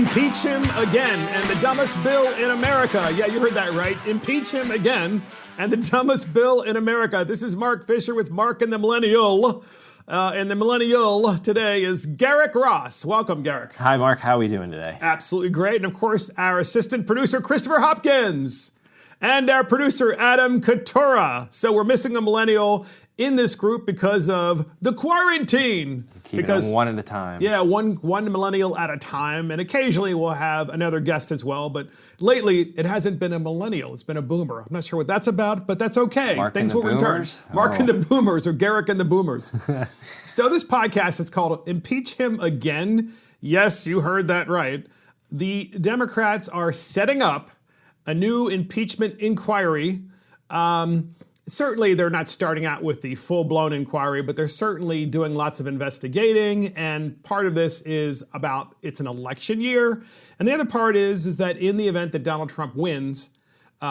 Impeach him again and the dumbest bill in America. Yeah, you heard that right. Impeach him again and the dumbest bill in America. This is Mark Fisher with Mark and the Millennial. And the Millennial today is Garrick Ross. Welcome, Garrick. Hi, Mark. How are we doing today? Absolutely great. And of course, our assistant producer, Christopher Hopkins. And our producer, Adam Katura. So we're missing a millennial in this group because of the quarantine. Keep it on one at a time. Yeah, one millennial at a time. And occasionally we'll have another guest as well. But lately, it hasn't been a millennial. It's been a boomer. I'm not sure what that's about, but that's okay. Mark Things and the will return. Boomers? Mark Oh. and the Boomers, or Garrick and the Boomers. So this podcast is called Impeach Him Again. Yes, you heard that right. The Democrats are setting up a new impeachment inquiry. Certainly, they're not starting out with the full-blown inquiry, but they're certainly doing lots of investigating. And part of this is about it's an election year. And the other part is that in the event that Donald Trump wins,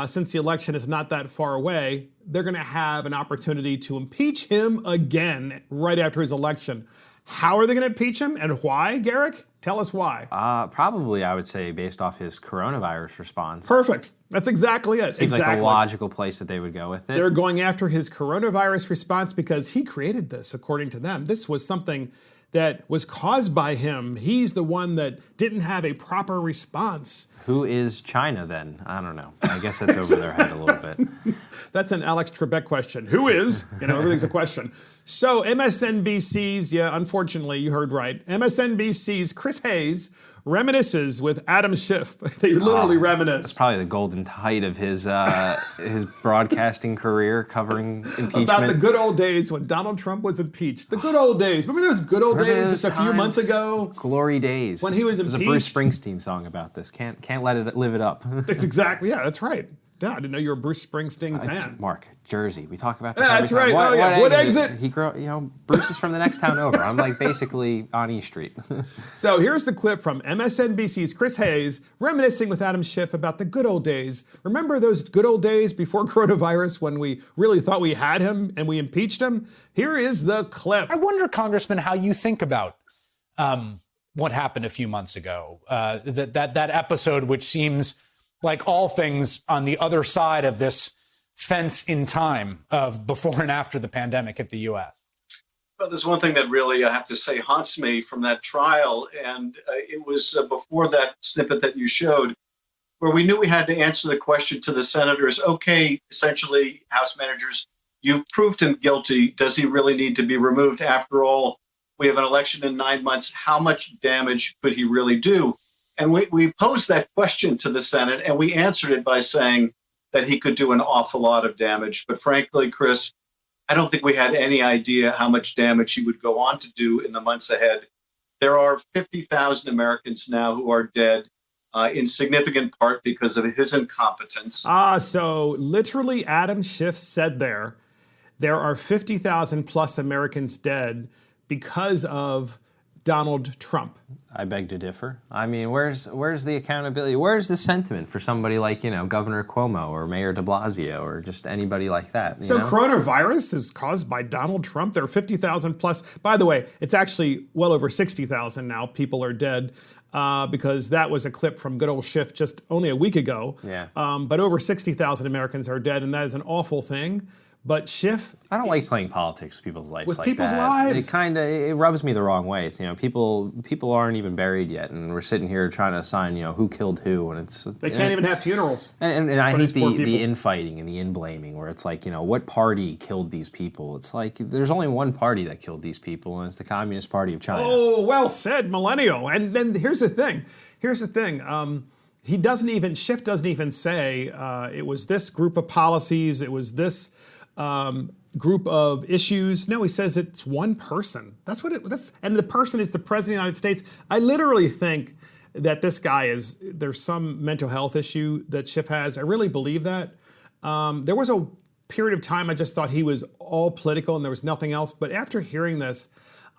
since the election is not that far away, they're going to have an opportunity to impeach him again right after his election. How are they going to impeach him and why, Garrick? Tell us why. Probably, I would say, based off his coronavirus response. Perfect. That's exactly it. Seems like the logical place that they would go with it. They're going after his coronavirus response because he created this, according to them. This was something that was caused by him. He's the one that didn't have a proper response. Who is China then? I don't know. I guess that's over their head a little bit. That's an Alex Trebek question. Who is? Everything's a question. So MSNBC's, unfortunately, you heard right. MSNBC's Chris Hayes reminisces with Adam Schiff. They literally reminisce. It's probably the golden height of his broadcasting career covering impeachment. About the good old days when Donald Trump was impeached. The good old days. Remember those good old days just a few months ago? Glory days. When he was impeached. There's a Bruce Springsteen song about this. Can't let it live it up. That's exactly, that's right. Yeah, I didn't know you were a Bruce Springsteen fan. Mark, Jersey. We talk about that. That's right. What exit? He grew up, Bruce is from the next town over. I'm like basically on E Street. So here's the clip from MSNBC's Chris Hayes reminiscing with Adam Schiff about the good old days. Remember those good old days before coronavirus when we really thought we had him and we impeached him? Here is the clip. I wonder, Congressman, how you think about what happened a few months ago. That episode, which seems like all things on the other side of this fence in time of before and after the pandemic hit the U.S. Well, there's one thing that really, I have to say, haunts me from that trial, and it was before that snippet that you showed, where we knew we had to answer the question to the senators, okay, essentially, House managers, you proved him guilty. Does he really need to be removed? After all, we have an election in 9 months. How much damage could he really do? And we posed that question to the Senate, and we answered it by saying that he could do an awful lot of damage. But frankly, Chris, I don't think we had any idea how much damage he would go on to do in the months ahead. There are 50,000 Americans now who are dead, in significant part because of his incompetence. So literally Adam Schiff said there are 50,000 plus Americans dead because of Donald Trump. I beg to differ. I mean, where's the accountability? Where's the sentiment for somebody like, Governor Cuomo or Mayor de Blasio or just anybody like that? So coronavirus is caused by Donald Trump. There are 50,000 plus. By the way, it's actually well over 60,000 now. People are dead because that was a clip from good old Schiff just only a week ago. Yeah. But over 60,000 Americans are dead, and that is an awful thing. But Schiff, I don't like playing politics with people's lives with like people's that. lives. It rubs me the wrong way. It's people aren't even buried yet, and we're sitting here trying to assign who killed who, and they can't even have funerals. And I hate the infighting and the in-blaming, where it's like what party killed these people? It's like there's only one party that killed these people, and it's the Communist Party of China. Oh, well said, millennial. And then here's the thing. Schiff doesn't even say it was this group of policies. It was this group of issues. No, he says it's one person. And the person is the President of the United States. I literally think that this guy there's some mental health issue that Schiff has. I really believe that. There was a period of time I just thought he was all political and there was nothing else. But after hearing this,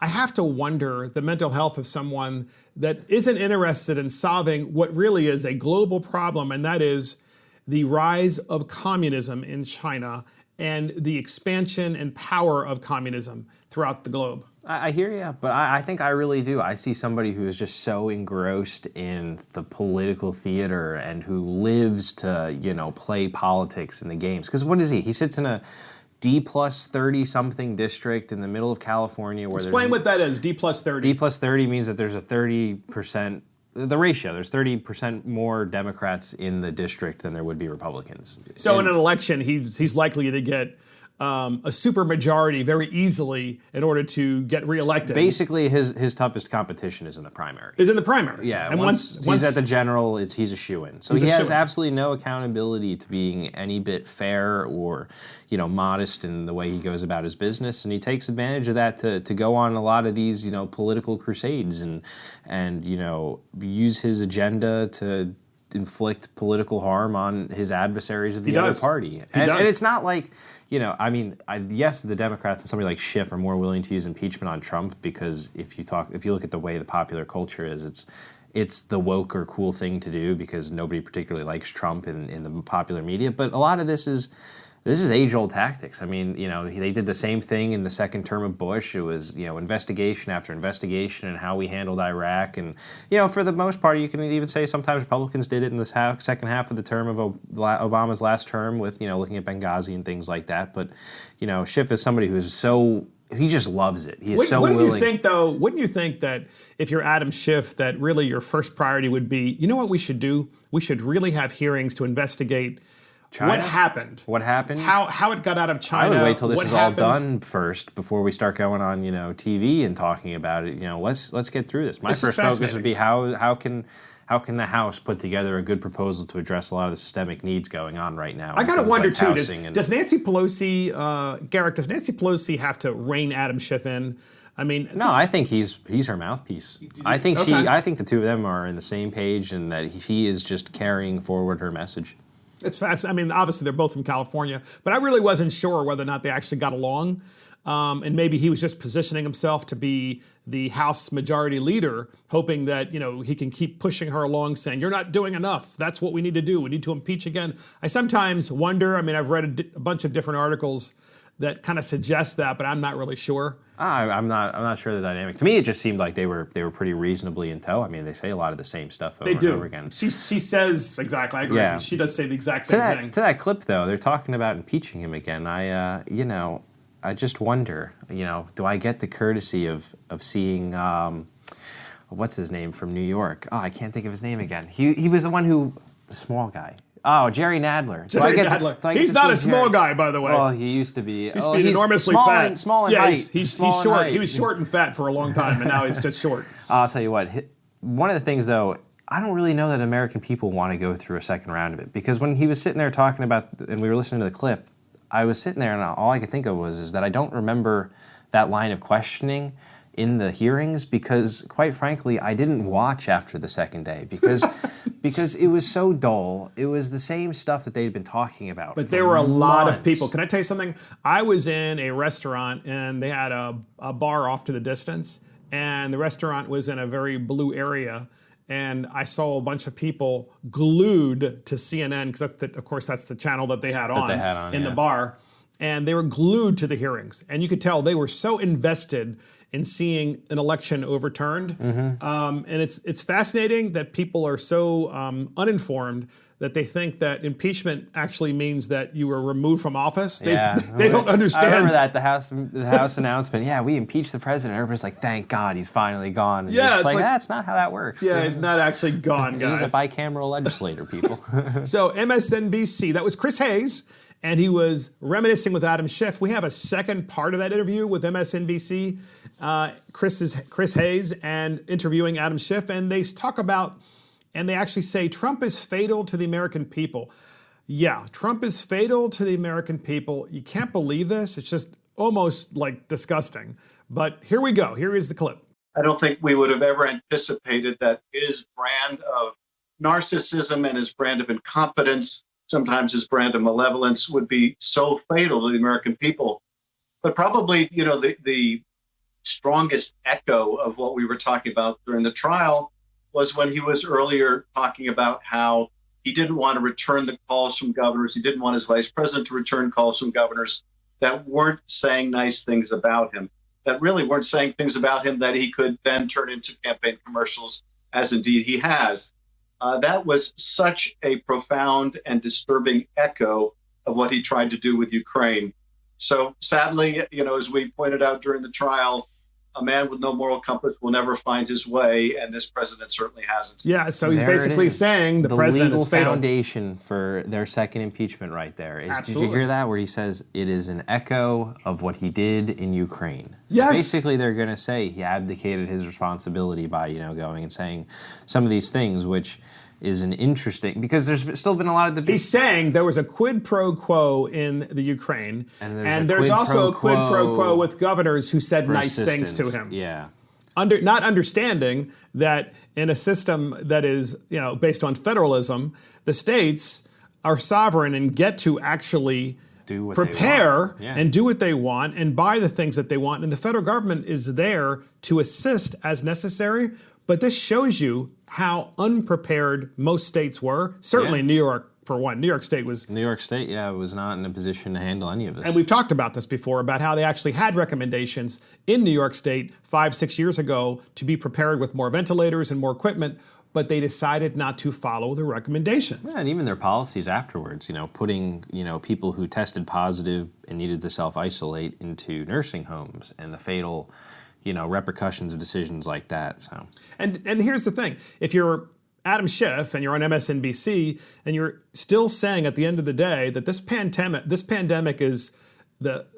I have to wonder the mental health of someone that isn't interested in solving what really is a global problem, and that is the rise of communism in China and the expansion and power of communism throughout the globe. I hear you, but I think I really do. I see somebody who is just so engrossed in the political theater and who lives to, play politics in the games. Because what is he? He sits in a D plus 30 something district in the middle of California. Explain what that is, D plus 30. D plus 30 means that there's a 30%, the ratio, there's 30% more Democrats in the district than there would be Republicans. So in an election, he's likely to get a supermajority very easily in order to get reelected. Basically, his toughest competition is in the primary. Is in the primary. Yeah, and once he's at the general, he's a shoo-in. So he has absolutely no accountability to being any bit fair or, modest in the way he goes about his business, and he takes advantage of that to go on a lot of these, political crusades and use his agenda to inflict political harm on his adversaries of the other party. And it's not like, yes, the Democrats and somebody like Schiff are more willing to use impeachment on Trump because if you look at the way the popular culture is, it's the woke or cool thing to do because nobody particularly likes Trump in the popular media. But a lot of this is age-old tactics. I mean, they did the same thing in the second term of Bush. It was, investigation after investigation and how we handled Iraq. And, for the most part, you can even say sometimes Republicans did it in the second half of the term of Obama's last term with, looking at Benghazi and things like that. But, Schiff is somebody who's he just loves it. He is so willing. Wouldn't you think, though, that if you're Adam Schiff, that really your first priority would be, what we should do? We should really have hearings to investigate China? What happened? What happened? How it got out of China? I would wait till this is all done first before we start going on, TV and talking about it. Let's get through this. My first focus would be how can the House put together a good proposal to address a lot of the systemic needs going on right now? I got to wonder too. Does Nancy Pelosi, Garrett? Does Nancy Pelosi have to rein Adam Schiff in? I mean, no. I think he's her mouthpiece. I think the two of them are on the same page, and that he is just carrying forward her message. It's fast. I mean, obviously they're both from California, but I really wasn't sure whether or not they actually got along. And maybe he was just positioning himself to be the House Majority Leader, hoping that, he can keep pushing her along, saying, you're not doing enough. That's what we need to do. We need to impeach again. I sometimes wonder, I've read a bunch of different articles that kind of suggest that, but I'm not really sure. I'm not sure the dynamic. To me, it just seemed like they were pretty reasonably in tow. I mean, they say a lot of the same stuff over and over again. She says exactly. I agree. Yeah. She does say the exact same thing. To that clip, though, they're talking about impeaching him again. I just wonder. Do I get the courtesy of seeing what's his name from New York? Oh, I can't think of his name again. He was the small guy. Oh, Jerry Nadler. Nadler. He's not a small guy, by the way. Well, he used to be. He's enormously fat. Small in height. He's short. He was short and fat for a long time, and now he's just short. I'll tell you what. One of the things, though, I don't really know that American people want to go through a second round of it. Because when he was sitting there talking about, and we were listening to the clip, I was sitting there, and all I could think of was that I don't remember that line of questioning in the hearings because, quite frankly, I didn't watch after the second day because it was so dull. It was the same stuff that they'd been talking about. But there were a lot of people. Can I tell you something? I was in a restaurant and they had a bar off to the distance, and the restaurant was in a very blue area. And I saw a bunch of people glued to CNN because, of course, that's the channel that they had on in the bar. And they were glued to the hearings. And you could tell they were so invested in seeing an election overturned. And it's fascinating that people are so uninformed that they think that impeachment actually means that you were removed from office. They don't understand. I remember that, the House announcement. Yeah, we impeached the president. Everybody's like, thank God he's finally gone. And it's like, that's not how that works. Yeah, he's not actually gone, guys. He's a bicameral legislator, people. So MSNBC, that was Chris Hayes. And he was reminiscing with Adam Schiff. We have a second part of that interview with MSNBC, Chris Hayes, and interviewing Adam Schiff. And they talk about, and they actually say, Trump is fatal to the American people. Yeah, Trump is fatal to the American people. You can't believe this. It's just almost like disgusting. But here we go. Here is the clip. I don't think we would have ever anticipated that his brand of narcissism and his brand of incompetence, sometimes his brand of malevolence, would be so fatal to the American people. But probably, the strongest echo of what we were talking about during the trial was when he was earlier talking about how He didn't want to return the calls from governors. He didn't want his vice president to return calls from governors that weren't saying nice things about him, that really weren't saying things about him that he could then turn into campaign commercials, as indeed he has. That was such a profound and disturbing echo of what he tried to do with Ukraine. So sadly, as we pointed out during the trial, a man with no moral compass will never find his way, and this president certainly hasn't. Yeah, so he's basically saying the president is fatal. The legal foundation for their second impeachment right there is, Absolutely. Did you hear that, where he says it is an echo of what he did in Ukraine? So yes. Basically, they're going to say he abdicated his responsibility by, going and saying some of these things, which is an interesting, because there's still been a lot of debate. He's saying there was a quid pro quo in the Ukraine, and there's also a quid pro quo with governors who said nice things to him. Yeah. Not understanding that in a system that is, based on federalism, the states are sovereign and get to actually prepare and do what they want and buy the things that they want. And the federal government is there to assist as necessary. But this shows you how unprepared most states were. Certainly New York, for one. New York State was not in a position to handle any of this. And we've talked about this before, about how they actually had recommendations in New York State 5-6 years ago to be prepared with more ventilators and more equipment, but they decided not to follow the recommendations. Yeah, and even their policies afterwards, putting, people who tested positive and needed to self-isolate into nursing homes, and the fatal repercussions of decisions like that. So, and here's the thing: if you're Adam Schiff and you're on MSNBC and you're still saying at the end of the day that this pandemic is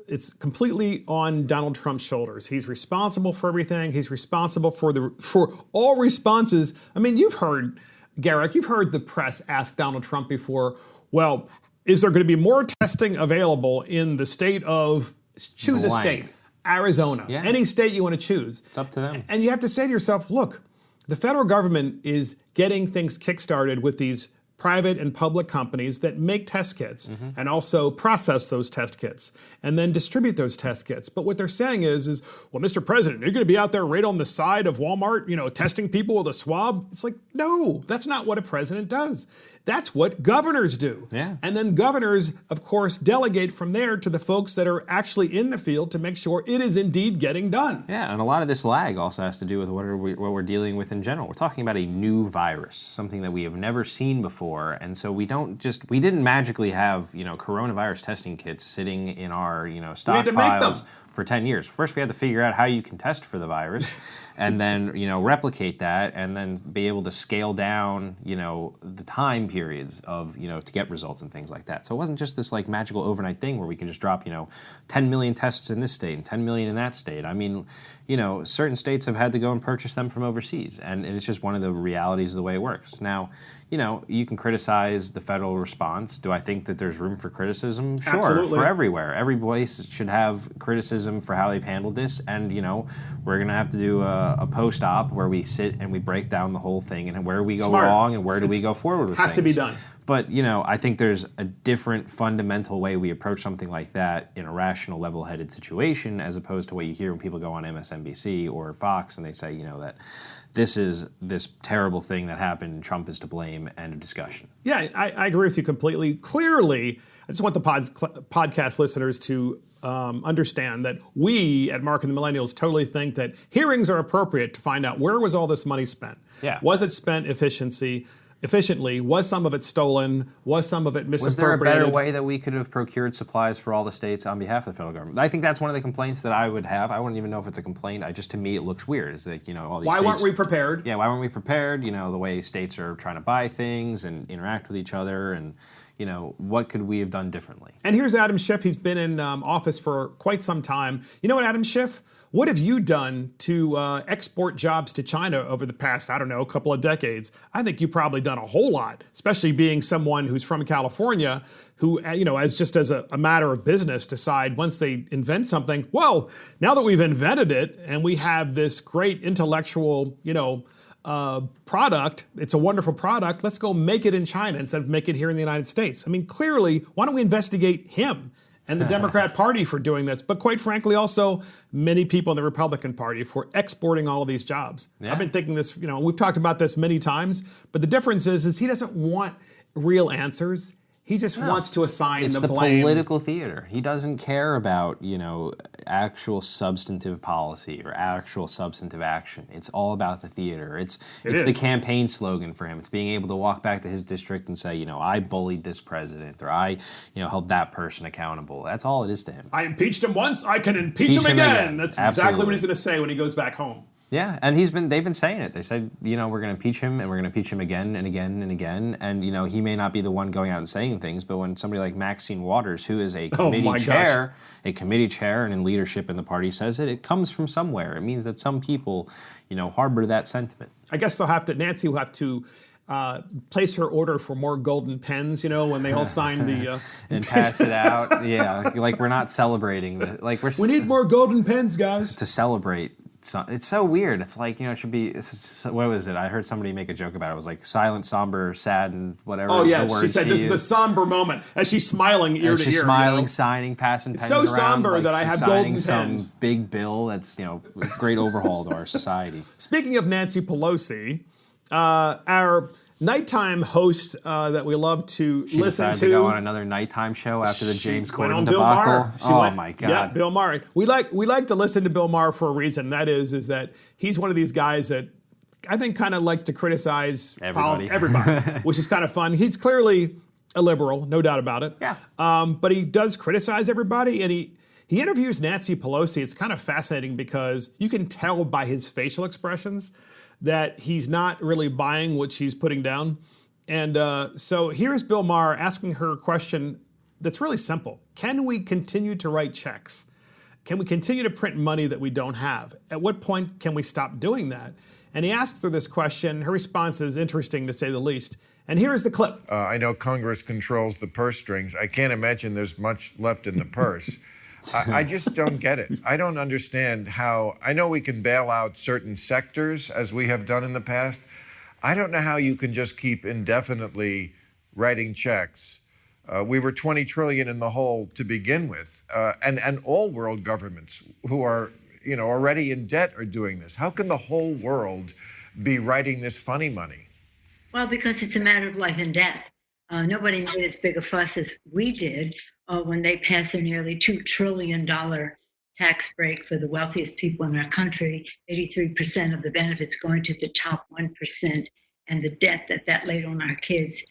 it's completely on Donald Trump's shoulders. He's responsible for everything. He's responsible for all responses. I mean, you've heard, Garrick, you've heard the press ask Donald Trump before, well, is there going to be more testing available in the state of, choose a state, Arizona, any state you want to choose. It's up to them. And you have to say to yourself, look, the federal government is getting things kickstarted with these private and public companies that make test kits and also process those test kits and then distribute those test kits. But what they're saying is, well, Mr. President, you're going to be out there right on the side of Walmart, testing people with a swab. It's like, no, that's not what a president does. That's what governors do. Yeah. And then governors, of course, delegate from there to the folks that are actually in the field to make sure it is indeed getting done. Yeah, and a lot of this lag also has to do with what we're dealing with in general. We're talking about a new virus, something that we have never seen before, and so we didn't magically have coronavirus testing kits sitting in our stockpiles for 10 years. First, we had to figure out how you can test for the virus, and then replicate that, and then be able to scale down the time periods of to get results and things like that. So it wasn't just this magical overnight thing where we can just drop 10 million tests in this state and 10 million in that state. I mean, certain states have had to go and purchase them from overseas, and it's just one of the realities of the way it works. Now, you can criticize the federal response. Do I think that there's room for criticism? Sure, Absolutely. for everywhere. Every voice should have criticism for how they've handled this, and we're going to have to do a post-op where we sit and we break down the whole thing and where we go wrong and where do we go forward with things. Has to be done. But, I think there's a different fundamental way we approach something like that in a rational, level-headed situation, as opposed to what you hear when people go on MSNBC or Fox and they say, that this is this terrible thing that happened and Trump is to blame, end of discussion. Yeah, I agree with you completely. Clearly, I just want the podcast listeners to understand that we at Mark and the Millennials totally think that hearings are appropriate to find out where was all this money spent. Yeah. Was it spent efficiently? Was some of it stolen? Was some of it misappropriated? Was there a better way that we could have procured supplies for all the states on behalf of the federal government? I think that's one of the complaints that I would have. I wouldn't even know if it's a complaint. To me, it looks weird. Is that all these why states, weren't we prepared? Yeah, why weren't we prepared? The way states are trying to buy things and interact with each other, and what could we have done differently? And here's Adam Schiff. He's been in office for quite some time. You know what, Adam Schiff? What have you done to export jobs to China over the past, couple of decades? I think you've probably done a whole lot, especially being someone who's from California who, as a matter of business, decide once they invent something, well, now that we've invented it and we have this great intellectual, product, it's a wonderful product, let's go make it in China instead of make it here in the United States. I mean, clearly, why don't we investigate him and the Democrat Party for doing this, but quite frankly, also many people in the Republican Party for exporting all of these jobs. Yeah. I've been thinking this, we've talked about this many times, but the difference is he doesn't want real answers. He just wants to assign it's the the blame. political theater. He doesn't care about, actual substantive policy or actual substantive action. It's all about the theater. It's the campaign slogan for him. It's being able to walk back to his district and say, I bullied this president, or I, held that person accountable. That's all it is to him. I impeached him once, I can impeach him again. That's exactly what he's going to say when he goes back home. Yeah, and they've been saying it. They said, we're going to impeach him, and we're going to impeach him again and again and again. And, he may not be the one going out and saying things, but when somebody like Maxine Waters, who is a committee chair and in leadership in the party, says it, it comes from somewhere. It means that some people, harbor that sentiment. I guess Nancy will have to place her order for more golden pens, when they all sign the... and pass it out. Yeah, like we're not celebrating. We need more golden pens, guys. To celebrate. It's so weird. It's like, it should be, what was it? I heard somebody make a joke about it. It was like silent, somber, sad, and whatever. Oh, yeah. She said this is a somber moment as she's smiling ear to ear. She's smiling, signing, passing pens around. It's so somber that I have golden pens. Some big bill that's, great overhaul to our society. Speaking of Nancy Pelosi, our nighttime host that we love to she listen decided to go on another nighttime show after the James Corden debacle. My God! Yeah, Bill Maher. We like to listen to Bill Maher for a reason. That is that he's one of these guys that I think kind of likes to criticize everybody, which is kind of fun. He's clearly a liberal, no doubt about it. Yeah. But he does criticize everybody, and he interviews Nancy Pelosi. It's kind of fascinating because you can tell by his facial expressions that he's not really buying what she's putting down. And so here's Bill Maher asking her a question that's really simple. Can we continue to write checks? Can we continue to print money that we don't have? At what point can we stop doing that? And he asks her this question. Her response is interesting, to say the least. And here is the clip. I know Congress controls the purse strings. I can't imagine there's much left in the purse. I just don't get it. I don't understand how. I know we can bail out certain sectors, as we have done in the past. I don't know how you can just keep indefinitely writing checks. We were $20 trillion in the hole to begin with, and all world governments who are already in debt are doing this. How can the whole world be writing this funny money? Well, because it's a matter of life and death. Nobody made as big a fuss as we did when they passed their nearly $2 trillion tax break for the wealthiest people in our country, 83% of the benefits going to the top 1%, and the debt that laid on our kids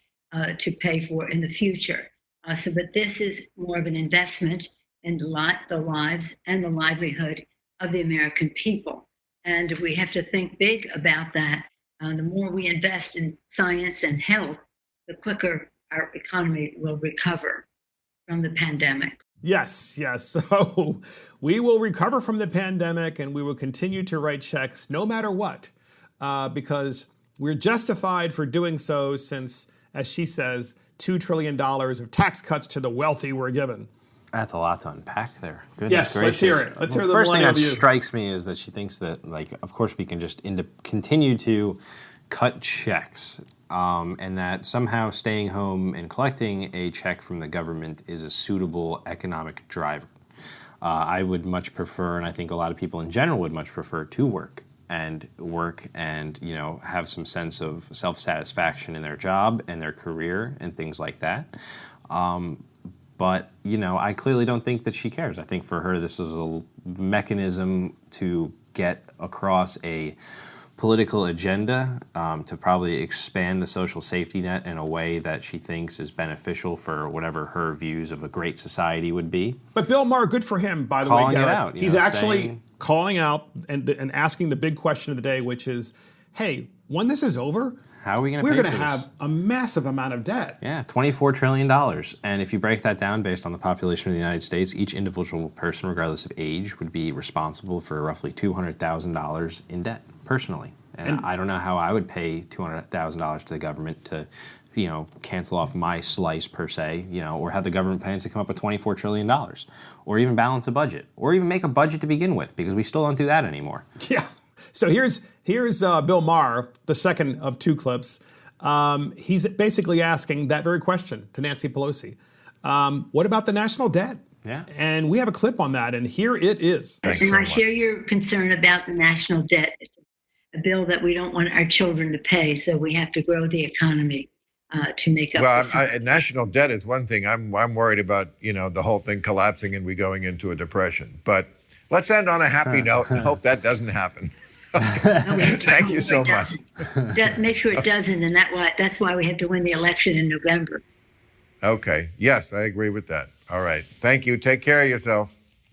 to pay for in the future. But this is more of an investment in the lives and the livelihood of the American people. And we have to think big about that. The more we invest in science and health, the quicker our economy will recover from the pandemic. Yes. So we will recover from the pandemic and we will continue to write checks no matter what, because we're justified for doing so since, as she says, $2 trillion of tax cuts to the wealthy were given. That's a lot to unpack there. Goodness yes, gracious. Let's hear it. Let's hear the first thing that view. strikes me is that she thinks that, of course, we can just continue to cut checks. And that somehow staying home and collecting a check from the government is a suitable economic driver. I would much prefer, and I think a lot of people in general would much prefer, to work and have some sense of self-satisfaction in their job and their career and things like that. But I clearly don't think that she cares. I think for her this is a mechanism to get across a political agenda, to probably expand the social safety net in a way that she thinks is beneficial for whatever her views of a great society would be. But Bill Maher, good for him, by the way, Garrett. Calling it out. He's actually calling out and asking the big question of the day, which is, hey, when this is over, how are we going to pay we're for going to this? have a massive amount of debt. Yeah, $24 trillion. And if you break that down based on the population of the United States, each individual person, regardless of age, would be responsible for roughly $200,000 in debt, personally. And I don't know how I would pay $200,000 to the government to, cancel off my slice per se, or have the government plans to come up with $24 trillion, or even balance a budget, or even make a budget to begin with, because we still don't do that anymore. Yeah. So here's Bill Maher, the second of two clips. He's basically asking that very question to Nancy Pelosi. What about the national debt? Yeah. And we have a clip on that, and here it is. And I share your concern about the national debt. It's a bill that we don't want our children to pay, so we have to grow the economy. to make up. Well, national debt is one thing. I'm worried about, the whole thing collapsing and we going into a depression. But let's end on a happy note and hope that doesn't happen. Thank you so much. Make sure it doesn't, and that's why we have to win the election in November. Okay. Yes, I agree with that. All right. Thank you. Take care of yourself.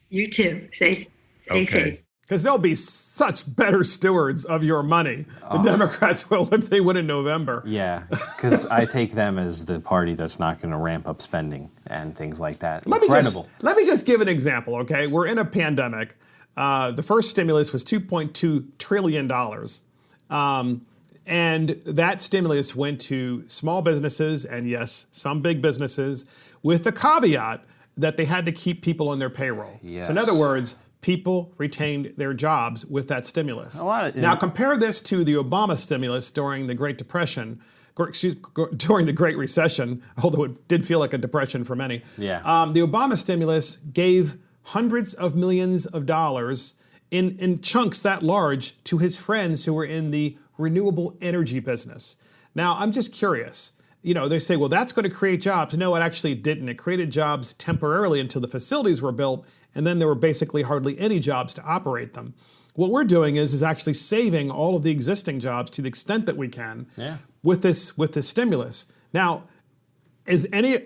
You too. Stay safe. Because they'll be such better stewards of your money. The Democrats will if they win in November. Yeah, because I take them as the party that's not going to ramp up spending and things like that. Let me just give an example, okay? We're in a pandemic. The first stimulus was $2.2 trillion. And that stimulus went to small businesses and, yes, some big businesses with the caveat that they had to keep people on their payroll. Yes. So in other words, people retained their jobs with that stimulus. Now compare this to the Obama stimulus during the Great Depression, during the Great Recession, although it did feel like a depression for many. Yeah. The Obama stimulus gave hundreds of millions of dollars in chunks that large to his friends who were in the renewable energy business. Now, I'm just curious. They say, well, that's going to create jobs. No, it actually didn't. It created jobs temporarily until the facilities were built, and then there were basically hardly any jobs to operate them. What we're doing is actually saving all of the existing jobs to the extent that we can with this stimulus. Now,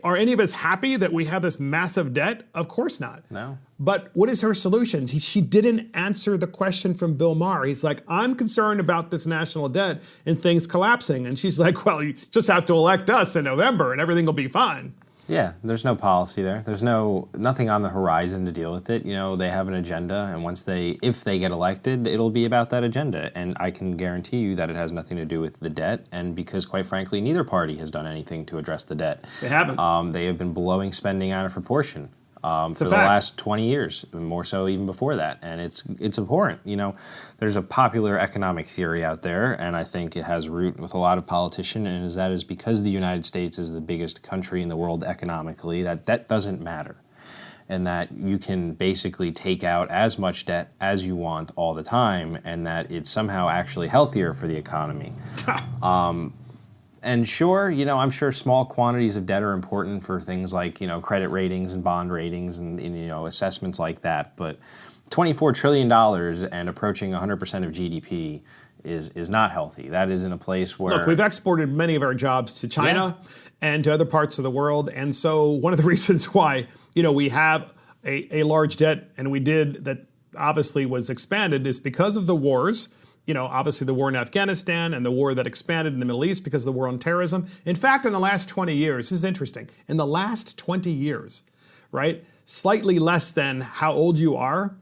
are any of us happy that we have this massive debt? Of course not. No. But what is her solution? She didn't answer the question from Bill Maher. He's like, I'm concerned about this national debt and things collapsing. And she's like, well, you just have to elect us in November and everything will be fine. Yeah, there's no policy there. There's nothing on the horizon to deal with it. They have an agenda, and if they get elected, it'll be about that agenda. And I can guarantee you that it has nothing to do with the debt, and because, quite frankly, neither party has done anything to address the debt. They haven't. They have been blowing spending out of proportion. For the last 20 years, more so even before that. And it's abhorrent. There's a popular economic theory out there, and I think it has root with a lot of politicians, and that is because the United States is the biggest country in the world economically, that debt doesn't matter. And that you can basically take out as much debt as you want all the time, and that it's somehow actually healthier for the economy. And sure, I'm sure small quantities of debt are important for things like, credit ratings and bond ratings and assessments like that. But $24 trillion and approaching 100% of GDP is not healthy. That is in a place where... Look, we've exported many of our jobs to China and to other parts of the world. And so one of the reasons why, we have a large debt, and we did, that obviously was expanded, is because of the wars. Obviously the war in Afghanistan and the war that expanded in the Middle East because of the war on terrorism. In fact, in the last 20 years, this is interesting, in the last 20 years, right, slightly less than how old you are,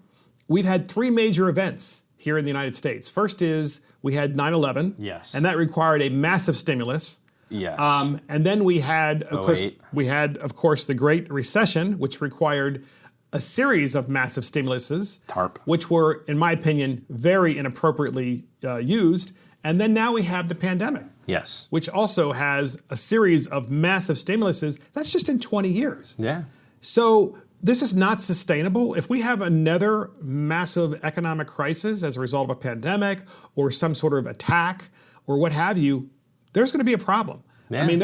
we've had three major events here in the United States. First is we had 9/11. Yes. And that required a massive stimulus. Yes. And then we had, of course, the Great Recession, which required a series of massive stimuluses, TARP, which were, in my opinion, very inappropriately used. And then now we have the pandemic, yes, which also has a series of massive stimuluses. That's just in 20 years. Yeah. So this is not sustainable. If we have another massive economic crisis as a result of a pandemic or some sort of attack or what have you, there's going to be a problem. Yeah. I mean,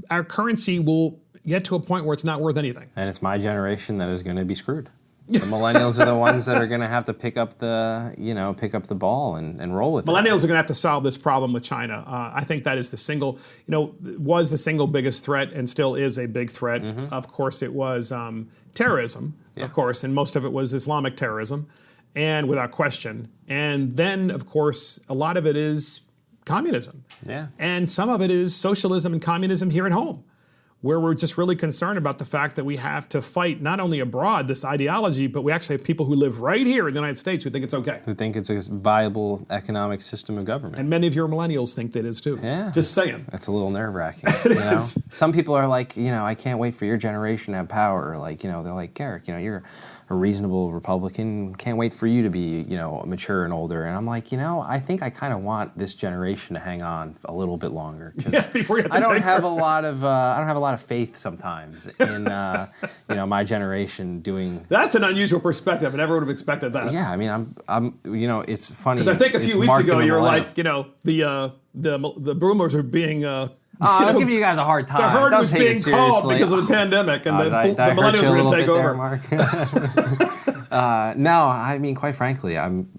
our currency will get to a point where it's not worth anything. And it's my generation that is going to be screwed. The millennials are the ones that are going to have to pick up the ball and roll with it. Millennials are going to have to solve this problem with China. I think that is was the single biggest threat and still is a big threat. Mm-hmm. Of course, it was terrorism, of course, and most of it was Islamic terrorism, and without question. And then, of course, a lot of it is communism. Yeah. And some of it is socialism and communism here at home, where we're just really concerned about the fact that we have to fight not only abroad this ideology, but we actually have people who live right here in the United States who think it's okay. Who think it's a viable economic system of government. And many of your millennials think that is too. Yeah. Just saying. That's a little nerve-wracking. It is. Some people are like, I can't wait for your generation to have power. Like, they're like, Garrick, you're a reasonable Republican. Can't wait for you to be, mature and older. And I'm like, I think I kind of want this generation to hang on a little bit longer. Before you have to I don't have a lot of faith sometimes in my generation doing. That's an unusual perspective. I never would have expected that. Yeah, I mean, I'm it's funny because I think a few weeks ago you were like, the boomers are being I was giving you guys a hard time. The herd Don't was take being it called seriously. because of the pandemic, and the millennials were going to take over. No, I mean, quite frankly, I'm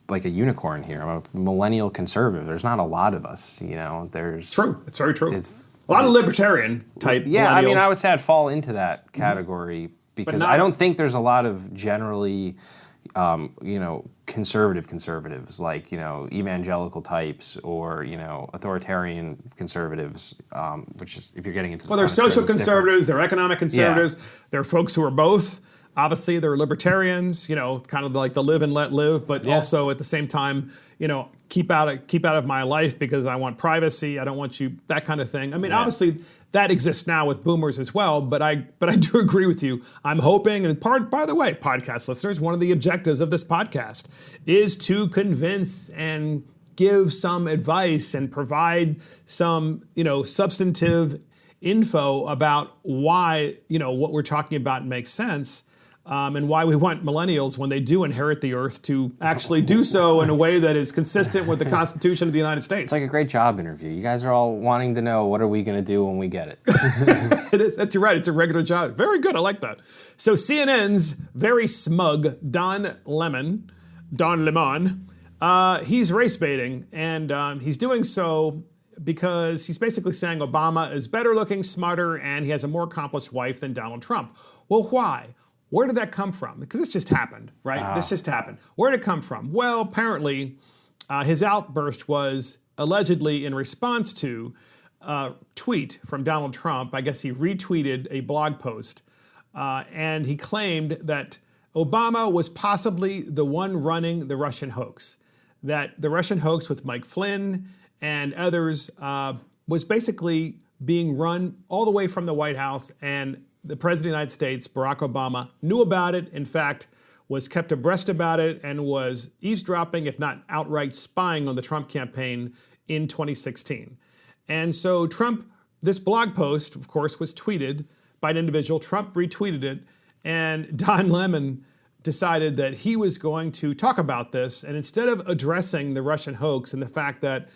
like a unicorn here. I'm a millennial conservative. There's not a lot of us, There's true. It's very true. It's a lot of libertarian type. Yeah, I mean, millennials. I would say I'd fall into that category because I don't think there's a lot of generally, conservatives like evangelical types or authoritarian conservatives, which is if you're getting into. Well, they're social conservatives. They're economic conservatives. Yeah. They're folks who are both. Obviously, they're libertarians, kind of like the live and let live, but also at the same time, keep out of my life because I want privacy. I don't want you, that kind of thing. I mean, obviously, that exists now with boomers as well, but I do agree with you. I'm hoping, and by the way, podcast listeners, one of the objectives of this podcast is to convince and give some advice and provide some, substantive info about why, what we're talking about makes sense. And why we want millennials, when they do inherit the earth, to actually do so in a way that is consistent with the Constitution of the United States. It's like a great job interview. You guys are all wanting to know, what are we going to do when we get it? It is. That's right. It's a regular job. Very good. I like that. So CNN's very smug Don Lemon, he's race baiting, and he's doing so because he's basically saying Obama is better looking, smarter, and he has a more accomplished wife than Donald Trump. Well, why? Where did that come from? Because this just happened, right? This just happened. Where did it come from? Well, apparently, his outburst was allegedly in response to a tweet from Donald Trump. I guess he retweeted a blog post, and he claimed that Obama was possibly the one running the Russian hoax, that the Russian hoax with Mike Flynn and others was basically being run all the way from the White House, and the President of the United States, Barack Obama, knew about it, in fact, was kept abreast about it, and was eavesdropping, if not outright spying on the Trump campaign in 2016. And so this blog post, of course, was tweeted by an individual. Trump retweeted it, and Don Lemon decided that he was going to talk about this, and instead of addressing the Russian hoax and the fact that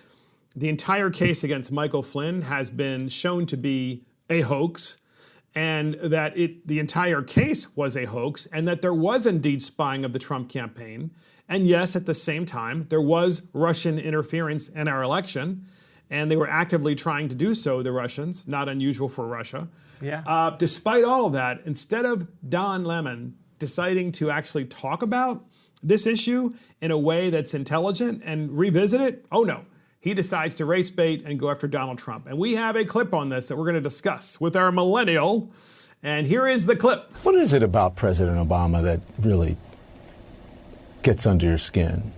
the entire case against Michael Flynn has been shown to be a hoax, and that the entire case was a hoax, and that there was indeed spying of the Trump campaign. And yes, at the same time, there was Russian interference in our election, and they were actively trying to do so, the Russians, not unusual for Russia. Yeah. Despite all of that, instead of Don Lemon deciding to actually talk about this issue in a way that's intelligent and revisit it, oh no. He decides to race bait and go after Donald Trump. And we have a clip on this that we're going to discuss with our millennial. And here is the clip. What is it about President Obama that really gets under your skin?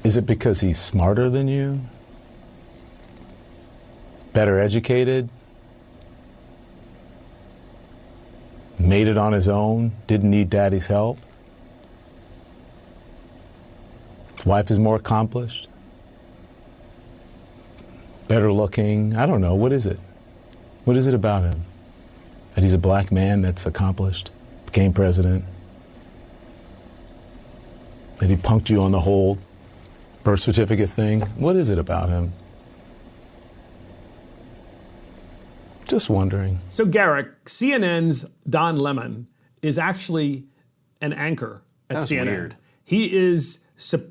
Is it because he's smarter than you? Better educated? Made it on his own? Didn't need daddy's help? Wife is more accomplished, better looking. I don't know. What is it? What is it about him? That he's a black man that's accomplished, became president? That he punked you on the whole birth certificate thing? What is it about him? Just wondering. So Garrick, CNN's Don Lemon is actually an anchor at That's CNN. Weird.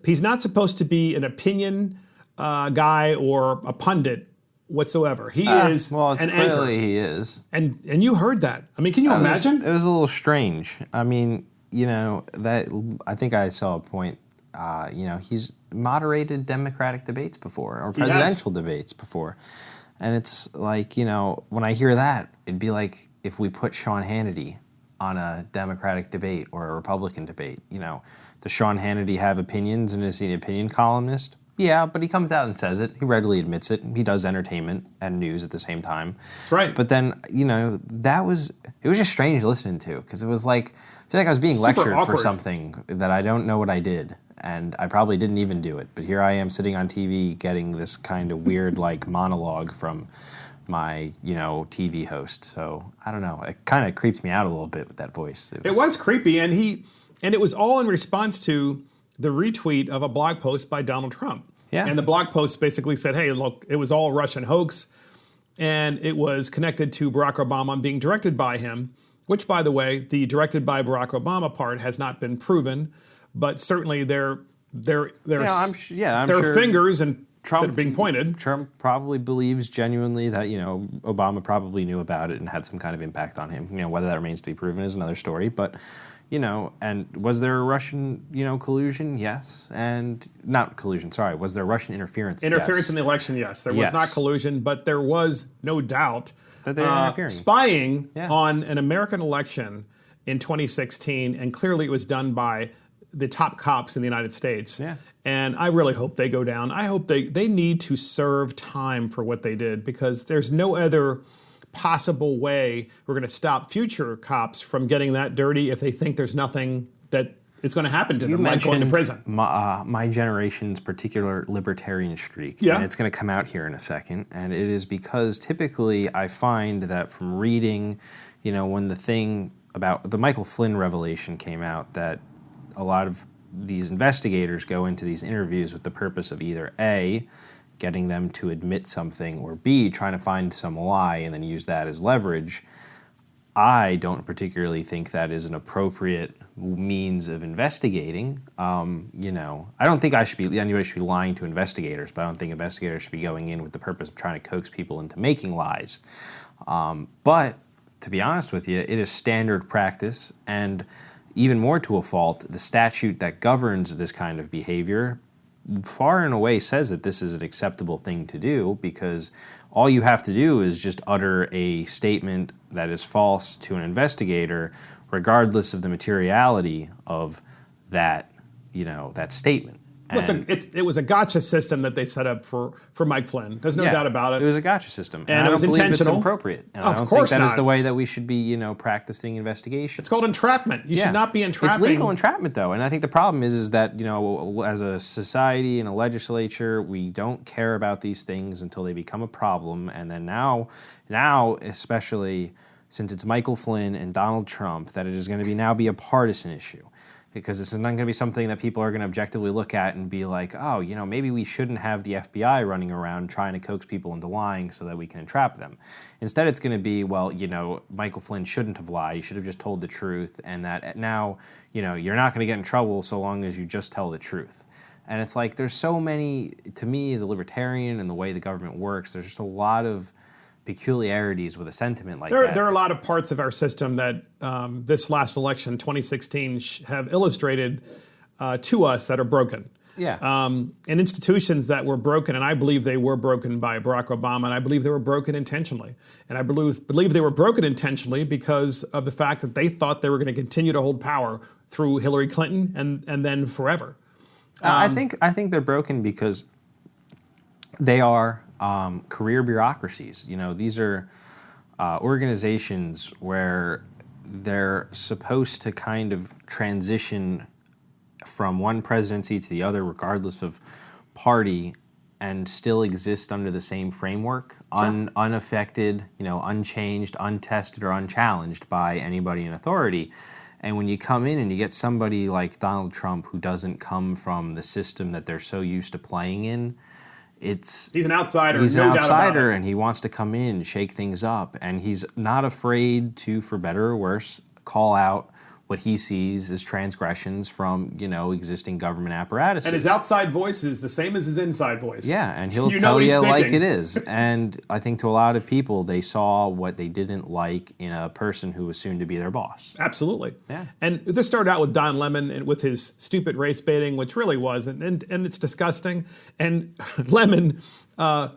He's not supposed to be an opinion guy or a pundit whatsoever. He is an anchor. Clearly he is. And you heard that. I mean, can you imagine? It was a little strange. I mean, that I think I saw a point. He's moderated Democratic debates before or presidential debates before. And it's like, when I hear that, it'd be like if we put Sean Hannity on a Democratic debate or a Republican debate. Does Sean Hannity have opinions and is he an opinion columnist? Yeah, but he comes out and says it. He readily admits it. He does entertainment and news at the same time. That's right. But then, it was just strange listening to, because it was like, I feel like I was being lectured for something that I don't know what I did. And I probably didn't even do it. But here I am sitting on TV getting this kind of weird monologue from my, TV host. So I don't know. It kind of creeped me out a little bit with that voice. It was creepy, and it was all in response to the retweet of a blog post by Donald Trump. Yeah. And the blog post basically said, hey, look, it was all a Russian hoax, and it was connected to Barack Obama being directed by him, which, by the way, the directed by Barack Obama part has not been proven, but certainly there are fingers and that are being pointed. Trump probably believes genuinely that, Obama probably knew about it and had some kind of impact on him. Whether that remains to be proven is another story. But, and was there Russian, collusion? Yes. And not collusion, sorry. Was there Russian interference? Interference yes. in the election, yes. There was not collusion, but there was no doubt that they were interfering. Spying on an American election in 2016, and clearly it was done by the top cops in the United States. Yeah. And I really hope they go down. I hope they need to serve time for what they did, because there's no other possible way we're going to stop future cops from getting that dirty if they think there's nothing that is going to happen to them, like going to prison. My generation's particular libertarian streak. Yeah. And it's going to come out here in a second. And it is because typically I find that from reading, when the thing about the Michael Flynn revelation came out, that a lot of these investigators go into these interviews with the purpose of either A, getting them to admit something, or B, trying to find some lie and then use that as leverage. I don't particularly think that is an appropriate means of investigating. I don't think anybody should be lying to investigators, but I don't think investigators should be going in with the purpose of trying to coax people into making lies. But to be honest with you, it is standard practice, and even more to a fault, the statute that governs this kind of behavior far and away says that this is an acceptable thing to do, because all you have to do is just utter a statement that is false to an investigator, regardless of the materiality of that, that statement. It was a gotcha system that they set up for Mike Flynn. There's no doubt about it. It was a gotcha system. And it was intentional. It's appropriate. And of I don't course think that not. is the way that we should be, practicing investigations. It's called entrapment. You should not be entrapping. It's legal entrapment, though. And I think the problem is that, as a society and a legislature, we don't care about these things until they become a problem. And then now, especially since it's Michael Flynn and Donald Trump, that it is going to now be a partisan issue. Because this is not going to be something that people are going to objectively look at and be like, oh, maybe we shouldn't have the FBI running around trying to coax people into lying so that we can entrap them. Instead, it's going to be, well, Michael Flynn shouldn't have lied. He should have just told the truth. And that now, you're not going to get in trouble so long as you just tell the truth. And it's like there's so many, to me as a libertarian and the way the government works, there's just a lot of peculiarities with a sentiment like that. There are a lot of parts of our system that this last election, 2016, have illustrated to us that are broken. Yeah. And institutions that were broken, and I believe they were broken by Barack Obama, and I believe they were broken intentionally. And I believe they were broken intentionally because of the fact that they thought they were going to continue to hold power through Hillary Clinton and then forever. I think they're broken because they are career bureaucracies. These are organizations where they're supposed to kind of transition from one presidency to the other, regardless of party, and still exist under the same framework, unaffected, unchanged, untested, or unchallenged by anybody in authority. And when you come in and you get somebody like Donald Trump who doesn't come from the system that they're so used to playing in, he's an outsider. He's an outsider, and he wants to come in, shake things up, and he's not afraid to, for better or worse, call out what he sees as transgressions from, existing government apparatuses. And his outside voice is the same as his inside voice. Yeah, and he'll tell you like it is. And I think to a lot of people, they saw what they didn't like in a person who was soon to be their boss. Absolutely. Yeah. And this started out with Don Lemon and with his stupid race baiting, which really was, and it's disgusting. And Lemon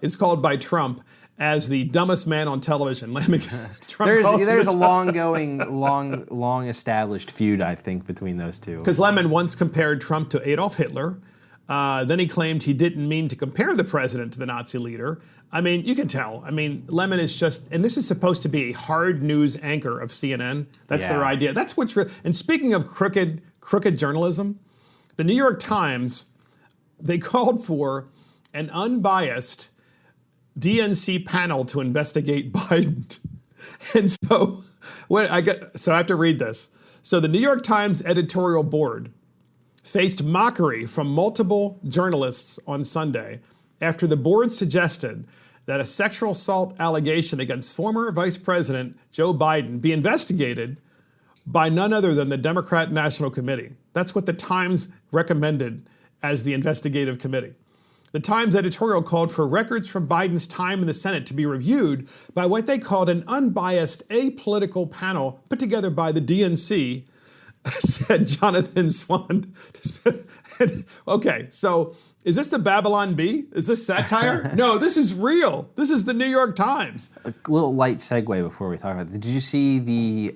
is called by Trump as the dumbest man on television. There's a long established feud, I think, between those two. Because Lemon once compared Trump to Adolf Hitler. Then he claimed he didn't mean to compare the president to the Nazi leader. I mean, you can tell. I mean, Lemon is just, and this is supposed to be a hard news anchor of CNN. That's their idea. That's what's real. And speaking of crooked journalism, the New York Times, they called for an unbiased DNC panel to investigate Biden. And so I have to read this. So the New York Times editorial board faced mockery from multiple journalists on Sunday after the board suggested that a sexual assault allegation against former Vice President Joe Biden be investigated by none other than the Democrat National Committee. That's what the Times recommended as the investigative committee. The Times editorial called for records from Biden's time in the Senate to be reviewed by what they called an unbiased, apolitical panel put together by the DNC, said Jonathan Swan. Okay, so is this the Babylon Bee? Is this satire? No, this is real. This is the New York Times. A little light segue before we talk about it. Did you see the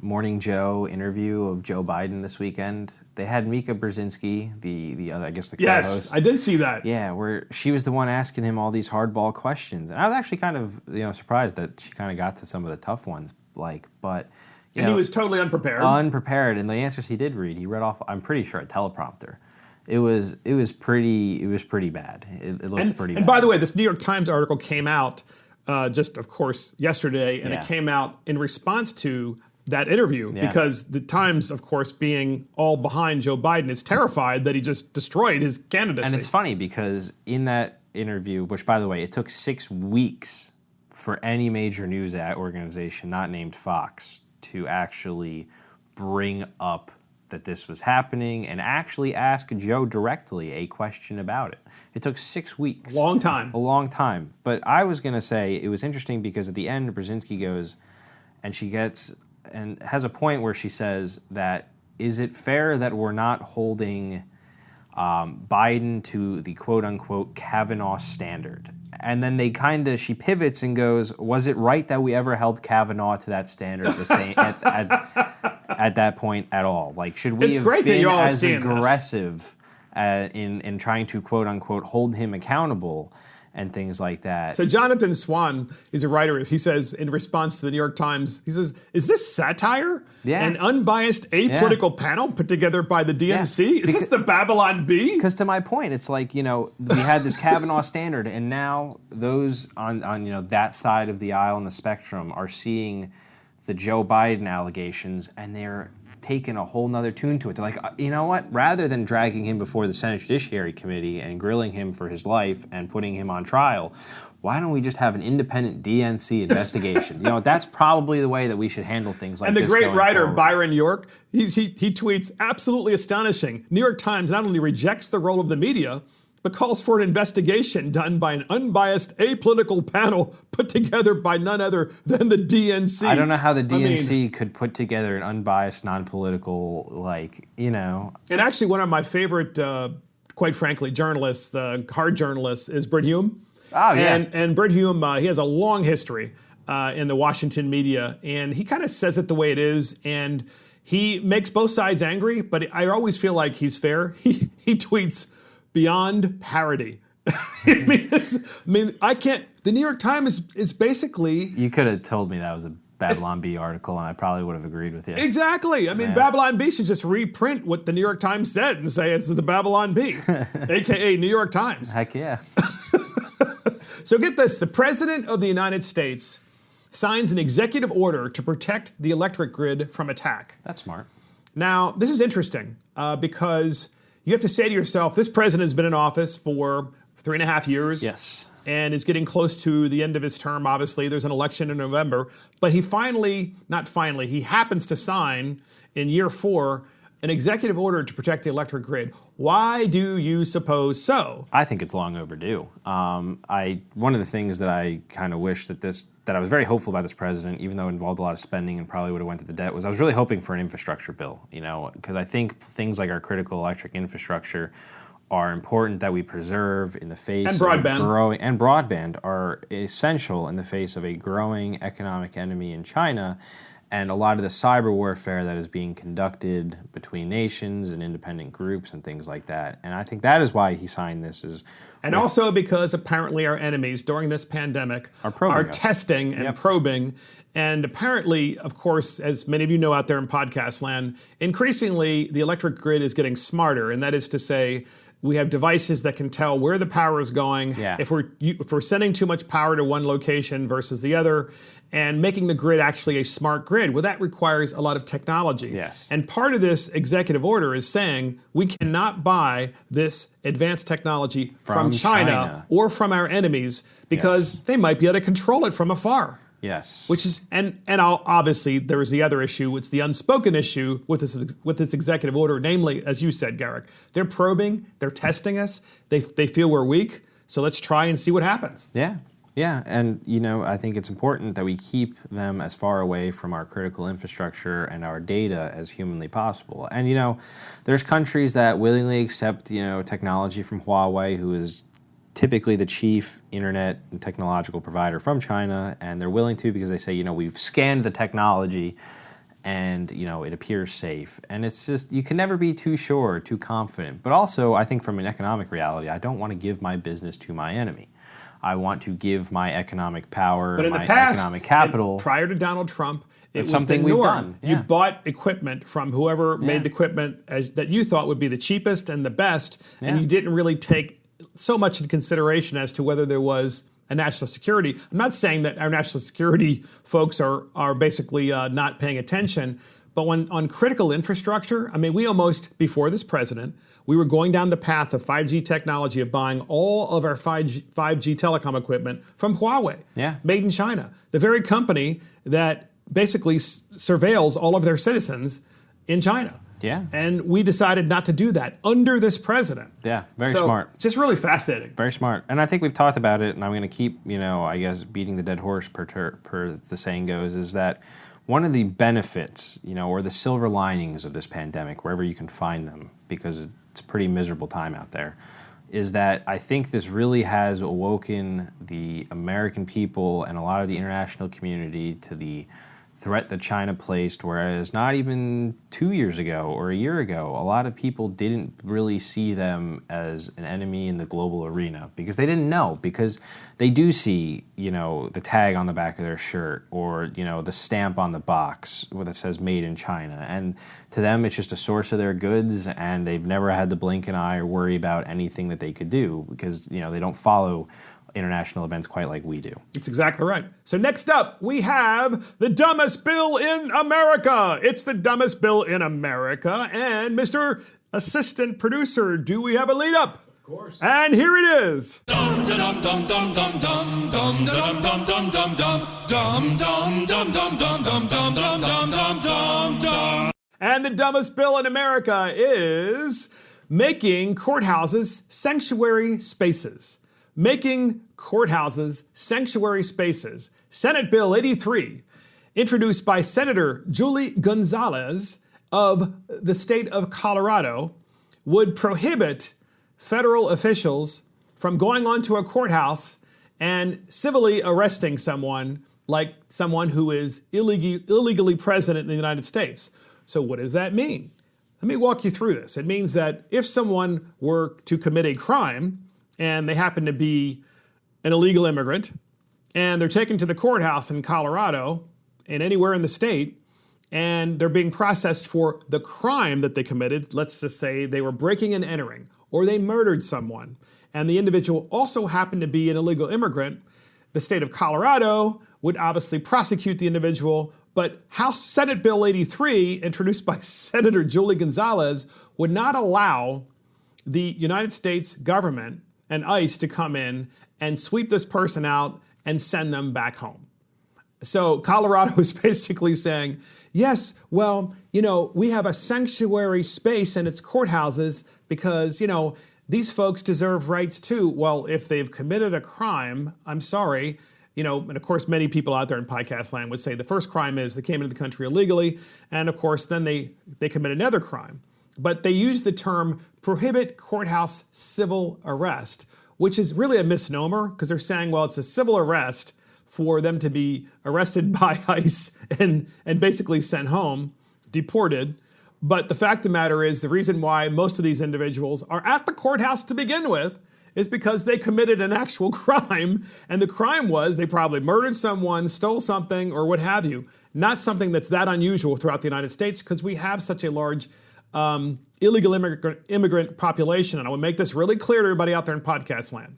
Morning Joe interview of Joe Biden this weekend? They had Mika Brzezinski, the other, I guess the co-host. Yes, I did see that. Yeah, where she was the one asking him all these hardball questions, and I was actually kind of surprised that she kind of got to some of the tough ones, but. And he was totally unprepared. Unprepared, and the answers he did read, he read off, I'm pretty sure, a teleprompter. It was pretty bad. It looked pretty bad. And by the way, this New York Times article came out just, of course, yesterday, and it came out in response to that interview because the Times, of course, being all behind Joe Biden, is terrified that he just destroyed his candidacy. And it's funny because in that interview, which, by the way, it took 6 weeks for any major news organization not named Fox to actually bring up that this was happening and actually ask Joe directly a question about it. It took 6 weeks. Long time. A long time. But I was going to say it was interesting because at the end, Brzezinski goes and she gets and has a point where she says that, is it fair that we're not holding Biden to the quote-unquote Kavanaugh standard? And then she pivots and goes, was it right that we ever held Kavanaugh to that standard the same at that point at all? Like, should we have been as aggressive in trying to quote-unquote hold him accountable and things like that? So Jonathan Swan is a writer. He says in response to the New York Times, he says, is this satire? Yeah. An unbiased apolitical panel put together by the DNC? Is this the Babylon Bee? Because to my point, it's like, we had this Kavanaugh standard, and now those on that side of the aisle and the spectrum are seeing the Joe Biden allegations, and they're taking a whole nother tune to it. They're like, you know what? Rather than dragging him before the Senate Judiciary Committee and grilling him for his life and putting him on trial, why don't we just have an independent DNC investigation? That's probably the way that we should handle things like this. And the great writer, forward. Byron York, he tweets, absolutely astonishing. New York Times not only rejects the role of the media, but calls for an investigation done by an unbiased apolitical panel put together by none other than the DNC. I don't know how the DNC could put together an unbiased, non-political, And actually, one of my favorite, quite frankly, journalists, hard journalists, is Brit Hume. Oh, yeah. And Brit Hume, he has a long history in the Washington media, and he kind of says it the way it is, and he makes both sides angry, but I always feel like he's fair. He tweets, beyond parody. I can't. The New York Times is basically. You could have told me that was a Babylon Bee article, and I probably would have agreed with you. Exactly. Babylon Bee should just reprint what the New York Times said and say it's the Babylon Bee, aka New York Times. Heck yeah. So get this: the President of the United States signs an executive order to protect the electric grid from attack. That's smart. Now, this is interesting because you have to say to yourself, this president's been in office for 3.5 years. Yes. And is getting close to the end of his term, obviously. There's an election in November. But he he happens to sign in year 4 an executive order to protect the electric grid. Why do you suppose so? I think it's long overdue. One of the things that I kind of wish that I was very hopeful about this president, even though it involved a lot of spending and probably would have went to the debt, was I was really hoping for an infrastructure bill, because I think things like our critical electric infrastructure are important that we preserve in the face of broadband are essential in the face of a growing economic enemy in China. And a lot of the cyber warfare that is being conducted between nations and independent groups and things like that. And I think that is why he signed this. And also because apparently our enemies during this pandemic are testing and probing. And apparently, of course, as many of you know out there in podcast land, increasingly the electric grid is getting smarter. And that is to say, we have devices that can tell where the power is going, if we're sending too much power to one location versus the other, and making the grid actually a smart grid. created. Well, that requires a lot of technology. Yes. And part of this executive order is saying we cannot buy this advanced technology from China or from our enemies because they might be able to control it from afar. Yes. Which is, and obviously there is the other issue. It's the unspoken issue with this executive order, namely, as you said, Garrick, they're probing, they're testing us, they feel we're weak, so let's try and see what happens. Yeah. Yeah, and I think it's important that we keep them as far away from our critical infrastructure and our data as humanly possible. And there's countries that willingly accept technology from Huawei, who is typically the chief internet and technological provider from China, and they're willing to because they say, we've scanned the technology and, it appears safe. And it's just, you can never be too sure, too confident. But also, I think from an economic reality, I don't want to give my business to my enemy. I want to give my economic power, my economic capital. Prior to Donald Trump, it was something the norm. we've done. Yeah. You bought equipment from whoever made the equipment that you thought would be the cheapest and the best, and you didn't really take so much into consideration as to whether there was a national security. I'm not saying that our national security folks are basically not paying attention, but on critical infrastructure, I mean, we almost, before this president, we were going down the path of 5G technology, of buying all of our 5G telecom equipment from Huawei, made in China, the very company that basically surveils all of their citizens in China. Yeah. And we decided not to do that under this president. Yeah, very smart. It's just really fascinating. Very smart. And I think we've talked about it, and I'm going to keep, I guess, beating the dead horse per the saying goes, is that one of the benefits, or the silver linings of this pandemic, wherever you can find them, because it's a pretty miserable time out there, is that I think this really has awoken the American people and a lot of the international community to the threat that China placed, whereas not even 2 years ago or a year ago, a lot of people didn't really see them as an enemy in the global arena because they didn't know, because they do see, the tag on the back of their shirt or, the stamp on the box that says made in China. And to them, it's just a source of their goods, and they've never had to blink an eye or worry about anything that they could do because, they don't follow international events quite like we do. It's exactly right. So next up, we have the dumbest bill in America. It's the dumbest bill in America. And Mr. Assistant Producer, do we have a lead up? Of course. And here it is. And the dumbest bill in America is making courthouses sanctuary spaces. Making courthouses sanctuary spaces. Senate Bill 83, introduced by Senator Julie Gonzalez of the state of Colorado, would prohibit federal officials from going onto a courthouse and civilly arresting someone, like someone who is illegally present in the United States. So what does that mean? Let me walk you through this. It means that if someone were to commit a crime, and they happen to be an illegal immigrant, and they're taken to the courthouse in Colorado and anywhere in the state, and they're being processed for the crime that they committed. Let's just say they were breaking and entering, or they murdered someone, and the individual also happened to be an illegal immigrant. The state of Colorado would obviously prosecute the individual, but House Senate Bill 83, introduced by Senator Julie Gonzalez, would not allow the United States government and ICE to come in and sweep this person out and send them back home. So Colorado is basically saying, yes, well, we have a sanctuary space in its courthouses because, these folks deserve rights too. Well, if they've committed a crime, I'm sorry, and of course, many people out there in podcast land would say the first crime is they came into the country illegally, and of course, then they commit another crime. But they use the term prohibit courthouse civil arrest, which is really a misnomer because they're saying, well, it's a civil arrest for them to be arrested by ICE and basically sent home, deported. But the fact of the matter is the reason why most of these individuals are at the courthouse to begin with is because they committed an actual crime. And the crime was they probably murdered someone, stole something, or what have you. Not something that's that unusual throughout the United States because we have such a large illegal immigrant population. And I would make this really clear to everybody out there in podcast land.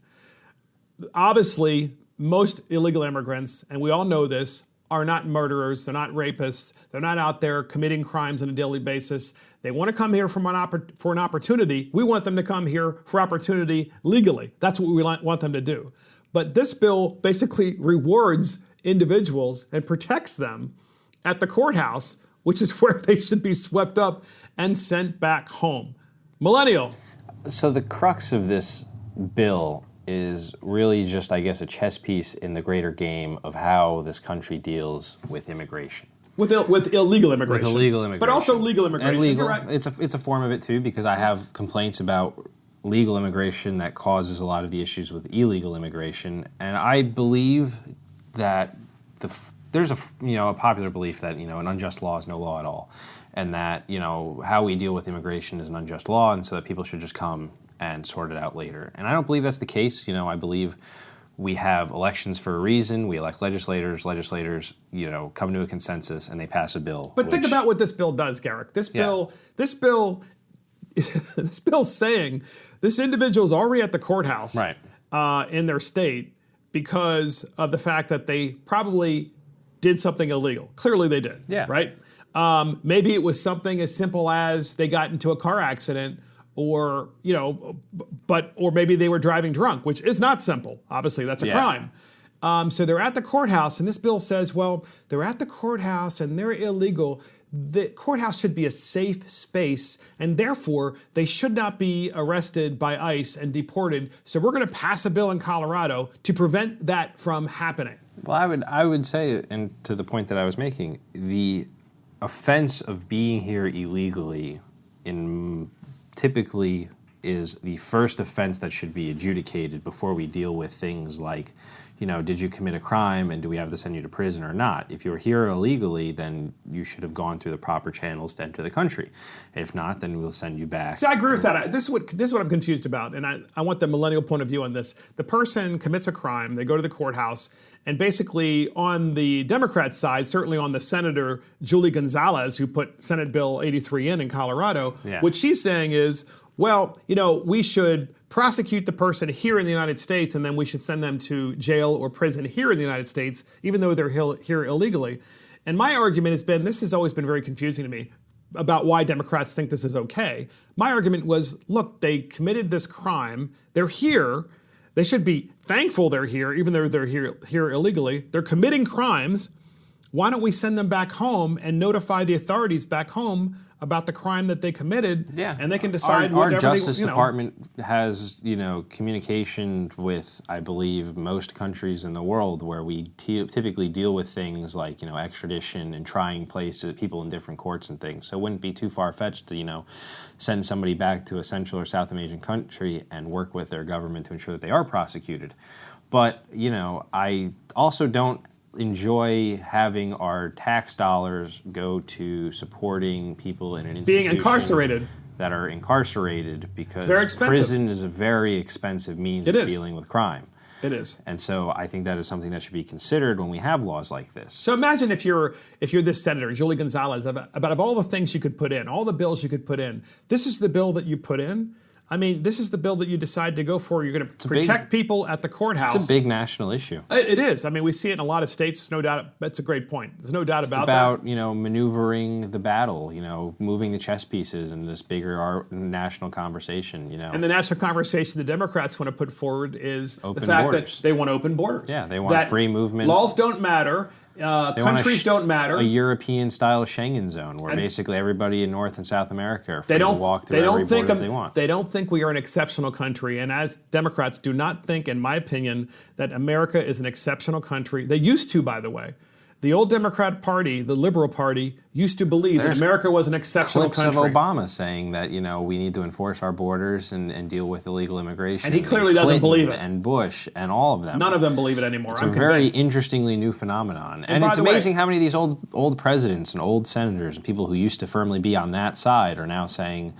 Obviously, most illegal immigrants, and we all know this, are not murderers. They're not rapists. They're not out there committing crimes on a daily basis. They want to come here for an opportunity. We want them to come here for opportunity legally. That's what we want them to do. But this bill basically rewards individuals and protects them at the courthouse, which is where they should be swept up and sent back home. Millennial. So the crux of this bill is really just, I guess, a chess piece in the greater game of how this country deals with immigration. With illegal immigration. With illegal immigration. But also legal immigration. And legal. You're right. It's a form of it too, because I have complaints about legal immigration that causes a lot of the issues with illegal immigration. And I believe that there's a popular belief that an unjust law is no law at all, and that how we deal with immigration is an unjust law, and so that people should just come and sort it out later. And I don't believe that's the case. I believe we have elections for a reason. We elect legislators. Legislators, come to a consensus and they pass a bill. But think about what this bill does, Garrick. This bill is saying this individual is already at the courthouse, right, in their state because of the fact that they probably did something illegal. Clearly they did. Yeah. Right? Maybe it was something as simple as they got into a car accident, or maybe they were driving drunk, which is not simple. Obviously, that's a crime. So they're at the courthouse, and this bill says, well, they're at the courthouse and they're illegal. The courthouse should be a safe space, and therefore they should not be arrested by ICE and deported. So we're going to pass a bill in Colorado to prevent that from happening. Well, I would say, and to the point that I was making, the offense of being here illegally typically is the first offense that should be adjudicated before we deal with things like, did you commit a crime and do we have to send you to prison or not? If you're here illegally, then you should have gone through the proper channels to enter the country. If not, then we'll send you back. See, I agree with that. This is what I'm confused about, and I want the millennial point of view on this. The person commits a crime, they go to the courthouse, and basically on the Democrat side, certainly on the Senator Julie Gonzalez, who put Senate Bill 83 in Colorado, what she's saying is, well, we should prosecute the person here in the United States, and then we should send them to jail or prison here in the United States, even though they're here illegally. And my argument has been, this has always been very confusing to me about why Democrats think this is okay. My argument was, look, they committed this crime. They're here. They should be thankful they're here, even though they're here illegally. They're committing crimes. Why don't we send them back home and notify the authorities back home about the crime that they committed? Yeah. And they can decide our whatever Justice Department has, communication with, I believe, most countries in the world where we typically deal with things like, extradition and trying people in different courts and things. So it wouldn't be too far-fetched to, send somebody back to a Central or South American country and work with their government to ensure that they are prosecuted. But, I also don't enjoy having our tax dollars go to supporting people in an institution being incarcerated that are incarcerated, because prison is a very expensive means of dealing with crime. It is. And so I think that is something that should be considered when we have laws like this. So imagine if you're this senator, Julie Gonzalez, about all the things you could put in, all the bills you could put in. This is the bill that you put in. I mean, this is the bill that you decide to go for. You're going to protect people at the courthouse. It's a big national issue. It is. I mean, we see it in a lot of states. No doubt. That's a great point. There's no doubt about that. It's about, maneuvering the battle, moving the chess pieces in this bigger national conversation, And the national conversation the Democrats want to put forward is open the fact borders. that they want open borders. Yeah, they want free movement. Laws don't matter. Countries don't matter. A European-style Schengen zone where basically everybody in North and South America are free to walk through every border they want. They don't think we are an exceptional country, and as Democrats do not think, in my opinion, that America is an exceptional country. They used to, by the way. The old Democrat Party, the Liberal Party, used to believe that America was an exceptional country. Clips of Obama saying that, we need to enforce our borders and deal with illegal immigration. And he clearly doesn't believe it. And Bush and all of them. None of them believe it anymore. It's a very interestingly new phenomenon. And it's amazing how many of these old presidents and old senators and people who used to firmly be on that side are now saying,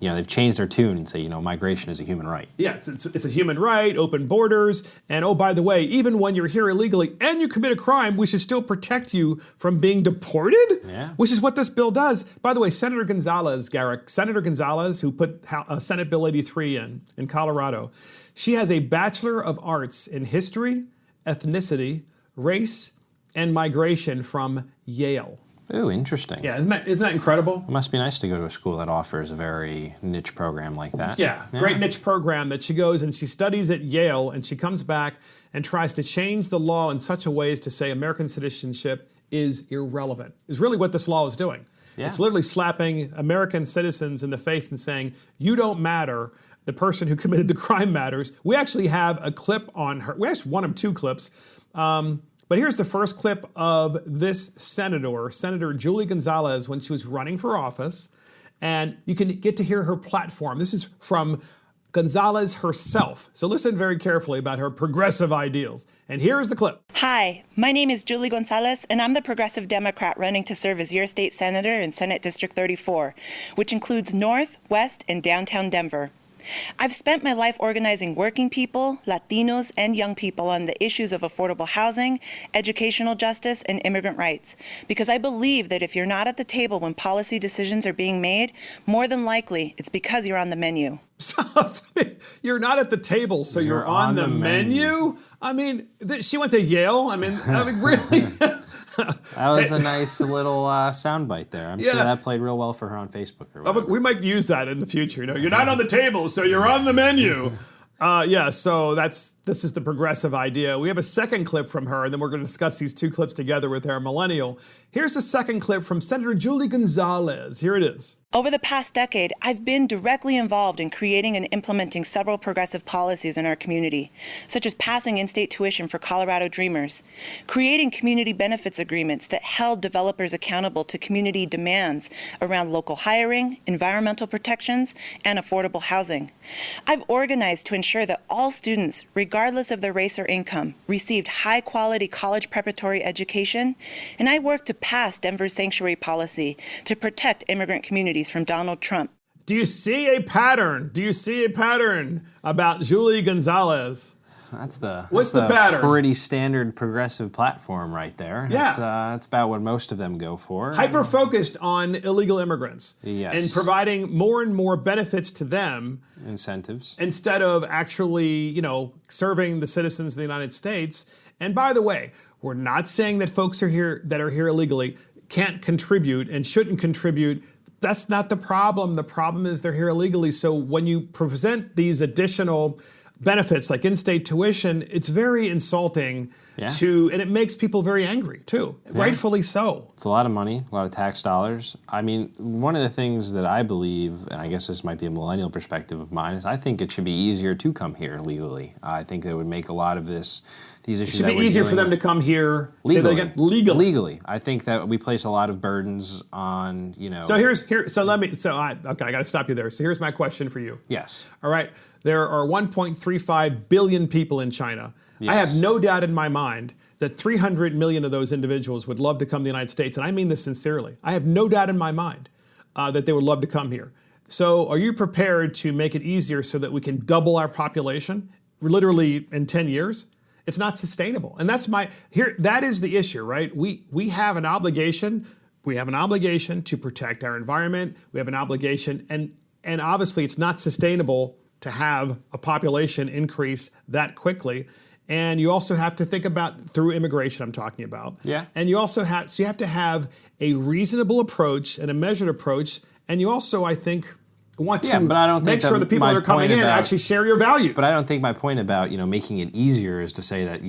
they've changed their tune and say, migration is a human right. Yeah, it's a human right, open borders. And oh, by the way, even when you're here illegally and you commit a crime, we should still protect you from being deported, which is what this bill does. By the way, Senator Gonzalez, Garrick, Senator Gonzalez, who put Senate Bill 83 in Colorado, she has a Bachelor of Arts in History, Ethnicity, Race, and Migration from Yale. Ooh, interesting. Yeah, isn't that incredible? It must be nice to go to a school that offers a very niche program like that. Yeah, great niche program that she goes and she studies at Yale, and she comes back and tries to change the law in such a way as to say American citizenship is irrelevant, is really what this law is doing. Yeah. It's literally slapping American citizens in the face and saying, you don't matter. The person who committed the crime matters. We actually have a clip on her. We actually one of two clips. But here's the first clip of this senator, Senator Julie Gonzalez, when she was running for office. And you can get to hear her platform. This is from Gonzalez herself. So listen very carefully about her progressive ideals. And here is the clip. Hi, my name is Julie Gonzalez, and I'm the progressive Democrat running to serve as your state senator in Senate District 34, which includes North, West, and downtown Denver. I've spent my life organizing working people, Latinos, and young people on the issues of affordable housing, educational justice, and immigrant rights, because I believe that if you're not at the table when policy decisions are being made, more than likely it's because you're on the menu. You're not at the table, so you're on the menu? I mean, she went to Yale. I mean really? That was a nice little soundbite there. I'm sure that played real well for her on Facebook or whatever. We might use that in the future. You're not on the table, so you're on the menu. So this is the progressive idea. We have a second clip from her, and then we're going to discuss these two clips together with our millennial. Here's a second clip from Senator Julie Gonzalez. Here it is. Over the past decade, I've been directly involved in creating and implementing several progressive policies in our community, such as passing in-state tuition for Colorado Dreamers, creating community benefits agreements that held developers accountable to community demands around local hiring, environmental protections, and affordable housing. I've organized to ensure that all students, regardless of their race or income, received high-quality college preparatory education, and I worked to pass Denver's sanctuary policy to protect immigrant communities from Donald Trump. Do you see a pattern? Do you see a pattern about Julie Gonzalez? What's the pattern? Pretty standard progressive platform right there. Yeah. That's about what most of them go for. Hyper-focused on illegal immigrants. Yes. And providing more and more benefits to them. Incentives. Instead of actually, serving the citizens of the United States. And by the way, we're not saying that folks that are here illegally can't contribute and shouldn't contribute. That's not the problem. The problem is they're here illegally. So when you present these additional benefits like in-state tuition, it's very insulting and it makes people very angry too, rightfully so. It's a lot of money, a lot of tax dollars. I mean, one of the things that I believe, and I guess this might be a millennial perspective of mine, is I think it should be easier to come here legally. I think that would make a lot of these issues. It should be easier for them to come here legally. Say that again? Legally. I think that we place a lot of burdens on, So I got to stop you there. So here's my question for you. Yes. All right. There are 1.35 billion people in China. Yes. I have no doubt in my mind that 300 million of those individuals would love to come to the United States, and I mean this sincerely. I have no doubt in my mind that they would love to come here. So are you prepared to make it easier so that we can double our population literally in 10 years? It's not sustainable. And that is the issue, right? We have an obligation. We have an obligation to protect our environment. We have an obligation, and obviously it's not sustainable to have a population increase that quickly. And you also have to think about, through immigration I'm talking about. Yeah. And you have to have a reasonable approach and a measured approach. And you also, I think, want to make sure the people that are coming in actually share your value. But I don't think my point about, making it easier is to say that,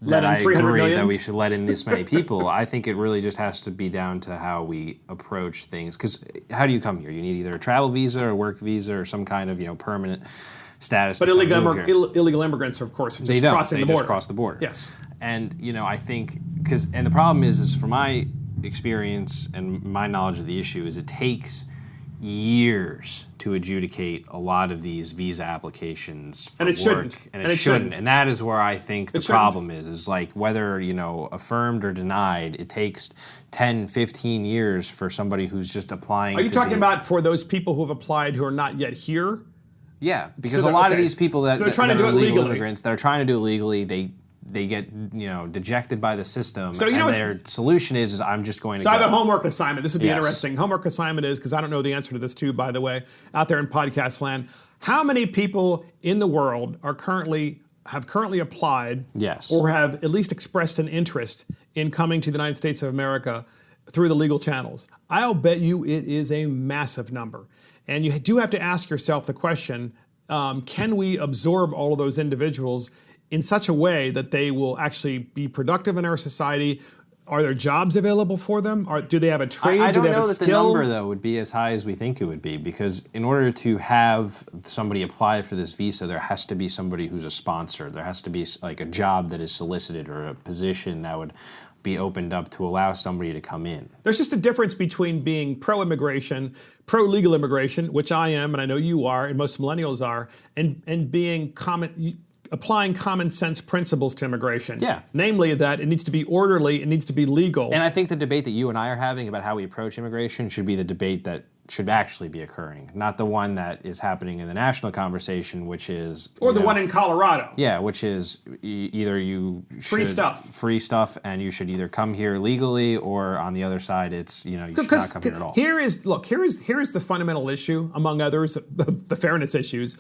that I agree that we should let in this many people. I think it really just has to be down to how we approach things. Because how do you come here? You need either a travel visa or a work visa or some kind of, permanent status. But illegal immigrants, of course, just crossing the border. Just cross the border. Yes. And, I think, and the problem is from my experience and my knowledge of the issue is it takes years to adjudicate a lot of these visa applications for and it work. Shouldn't. And it shouldn't. And that is where I think the problem is like whether, affirmed or denied, it takes 10, 15 years for somebody who's just applying. Are you talking about for those people who have applied who are not yet here? Yeah, because a lot of these people that they're trying to do it illegal legally. Immigrants that are trying to do it legally, they get dejected by the system. So their solution is I'm just going to. So I have a homework assignment. This would be interesting. Homework assignment is, because I don't know the answer to this too, by the way, out there in podcast land. How many people in the world are currently have currently applied Yes. or have at least expressed an interest in coming to the United States of America through the legal channels. I'll bet you it is a massive number. And you do have to ask yourself the question, can we absorb all of those individuals in such a way that they will actually be productive in our society? Are there jobs available for them? Do they have a trade? I do don't they have know a that skill? the number, though, would be as high as we think it would be, because in order to have somebody apply for this visa, there has to be somebody who's a sponsor. There has to be like a job that is solicited or a position that would be opened up to allow somebody to come in. There's just a difference between being pro-immigration, pro-legal immigration, which I am, and I know you are, and most millennials are, and being applying common sense principles to immigration. Yeah. Namely that it needs to be orderly, it needs to be legal. And I think the debate that you and I are having about how we approach immigration should be the debate that should actually be occurring, not the one that is happening in the national conversation, which is... Or the one in Colorado. Yeah, which is either you should... Free stuff. And you should either come here legally, or on the other side, it's, you should not come here at all. Here is the fundamental issue, among others, the fairness issues,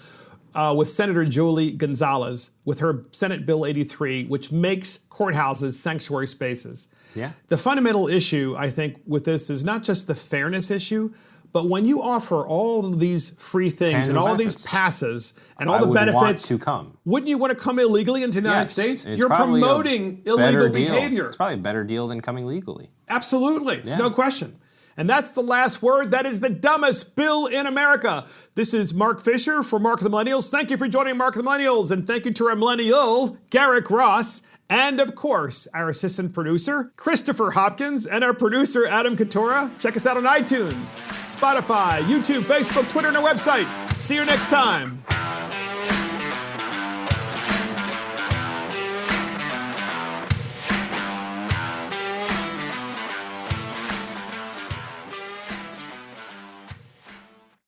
with Senator Julie Gonzalez, with her Senate Bill 83, which makes courthouses sanctuary spaces. Yeah. The fundamental issue, I think, with this is not just the fairness issue, but when you offer all of these free things and all of these passes and all the benefits, want to come. Wouldn't you want to come illegally into the United States? You're probably promoting illegal behavior. It's probably a better deal than coming legally. Absolutely. It's no question. And that's the last word. That is the dumbest bill in America. This is Mark Fisher for Mark of the Millennials. Thank you for joining Mark of the Millennials. And thank you to our millennial, Garrick Ross. And of course, our assistant producer, Christopher Hopkins, and our producer, Adam Katora. Check us out on iTunes, Spotify, YouTube, Facebook, Twitter, and our website. See you next time.